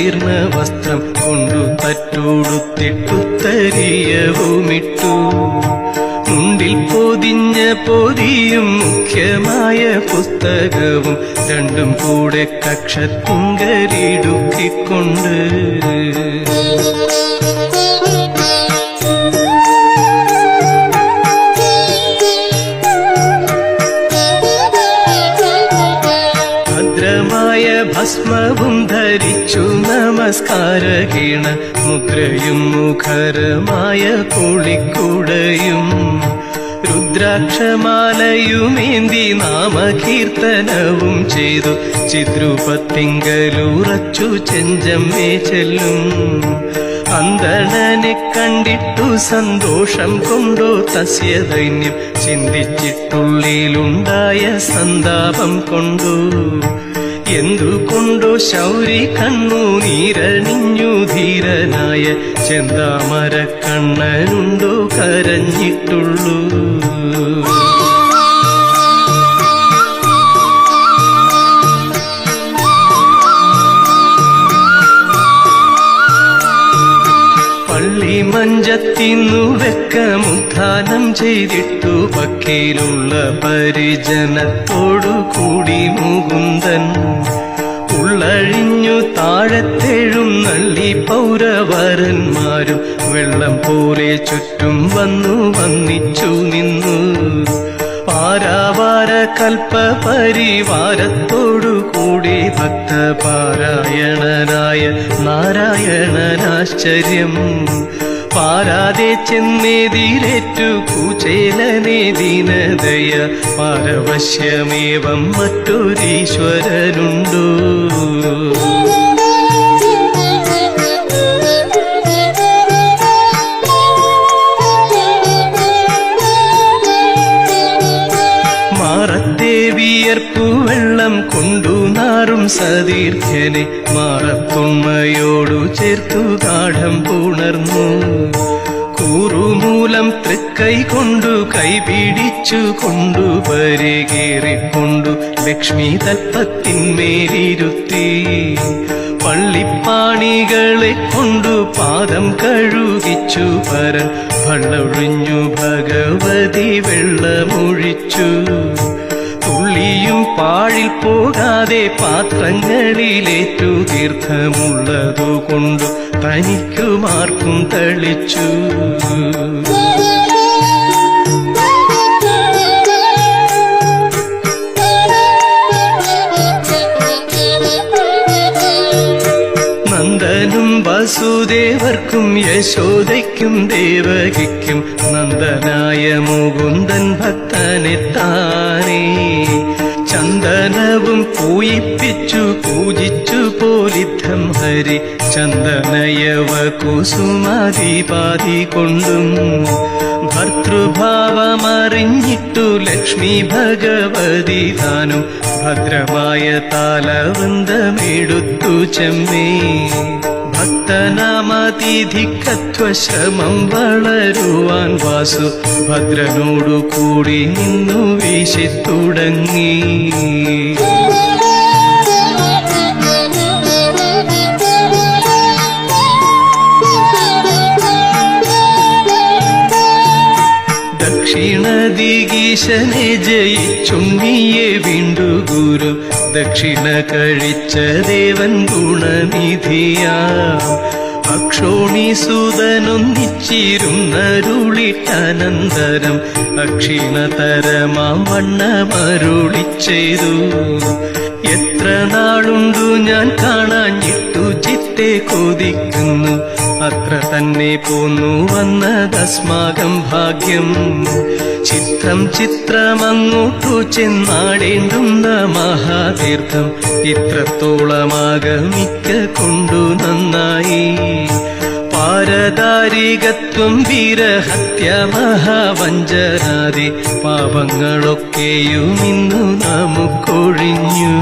ജീർണ വസ്ത്രം കൊണ്ടു തട്ടോടുത്തിട്ടുത്തരീയവുമിട്ടു. മുണ്ടിൽ പൊതിഞ്ഞ പൊതിയും മുഖ്യമായ പുസ്തകവും രണ്ടും കൂടെ കക്ഷത്തുങ്കലിടുക്കിക്കൊണ്ട് ഭദ്രമായ ഭസ്മവും ധരിച്ചു നമസ്കാരകീണ മുദ്രയും മുഖരമായ പുളിക്കുടയും രുദ്രാക്ഷമാലയുമേന്തി നാമകീർത്തനവും ചെയ്തു ചിദ്രൂപത്തിങ്കലുറച്ചു ചെഞ്ചമ്മേ ചെല്ലും. അന്തണനെ കണ്ടിട്ടു സന്തോഷം കൊണ്ടോ തസ്യ ദൈന്യം ചിന്തിച്ചിട്ടുള്ളിലുണ്ടായ സന്താപം കൊണ്ടു. എന്തുകൊണ്ടോ ശൗരി കണ്ണു നീരണിഞ്ഞു ധീരനായ ചെന്താമര കണ്ണനുണ്ടോ കരഞ്ഞിട്ടുള്ളൂ. പള്ളി മഞ്ചത്തിന്നു വെക്കമുദ്ധാനം ചെയ്തിട്ടു പക്കയിലുള്ള പരിജനത്തോടു കൂടി മുകുന്ദൻ ഉള്ളഴിഞ്ഞു താഴത്തെഴുന്നള്ളി പൗരവരന്മാരും വെള്ളം പോലെ ചുറ്റും വന്നു വന്നിച്ചു നിന്നു. പാരാവാര കൽപ്പ പരിവാരത്തോടു കൂടി ഭക്തപാരായണനായ നാരായണനാശ്ചര്യം പാരാതെ ചെന്നേതിരേറ്റു കുചേലനേ ദീനദയ പാരവശ്യമേവം മറ്റൊരീശ്വരനുണ്ടോ. വിയർപ്പു വെള്ളം കൊണ്ടു നാറും സതീർത്ഥ്യനെ മാറത്തുണ്മയോടു ചേർത്തു ഗാഠം പുണർന്നു. കൂറുമൂലം തൃക്കൈ കൊണ്ടു കൈപിടിച്ചു കൊണ്ടു പരികേറിക്കൊണ്ടു ലക്ഷ്മി തൽപ്പത്തിന്മേലിരുത്തി. പള്ളിപ്പാണികളെ കൊണ്ടു പാദം കഴുകിച്ചു പരൻ വള്ളൊഴിഞ്ഞു ഭഗവതി വെള്ളമൊഴിച്ചു. തുള്ളിയും പാഴിൽ പോകാതെ പാത്രങ്ങളിലേറ്റു തീർത്ഥമുള്ളതുകൊണ്ടു തനിക്കുമാർക്കും തളിച്ചു. നന്ദനും വസുദേവർക്കും യശോദയ്ക്കും ദേവകിക്കും നന്ദനായ മുകുന്ദൻ ഭക്തനെത്താനേ ചന്ദനവും പൂയിപ്പിച്ചു പൂജിച്ചു പോലിദ്ധം ഹരി ചന്ദനയവ കുസുമാദിപാതി കൊണ്ടും ഭർതൃഭാവമറിഞ്ഞിട്ടു ലക്ഷ്മി ഭഗവതി താനും ഭദ്രമായ താലവൃന്ദമെടുത്തു ചെമ്മേ. ഭക്തനാമതിധിക്കത്വശ്രമം വളരുവാൻ വാസു ഭദ്രനോടു കൂടി നിന്നു വീശിത്തുടങ്ങി. ദക്ഷിണദിഗീശനെ ജയിച്ചുണ്ണിയെ വീണ്ടു ഗുരു ദക്ഷിണ കഴിച്ച ദേവൻ ഗുണനിധിയാം. അക്ഷോണീസുതനൊന്നിച്ചിരുന്നരുളിട്ടനന്തരം അക്ഷീണതരമാം വണ്ണമരുളിച്ചെയ്തു. എത്ര നാളുണ്ടു ഞാൻ കാണാഞ്ഞിട്ടു ചിത്തെ കൊതിക്കുന്നു അത്ര തന്നെ പോന്നു വന്നതസ്മാകം ഭാഗ്യം. ചിത്രം ചിത്രമങ്ങോട്ടു ചെന്നാടേണ്ടുന്ന മഹാതീർത്ഥം ഇത്രത്തോളമാകമിക്ക കൊണ്ടു നന്നായി. പാരദാരികത്വം വീരഹത്യ മഹാവഞ്ചനാദി പാപങ്ങളൊക്കെയും ഇന്നു നമുക്കൊഴിഞ്ഞു.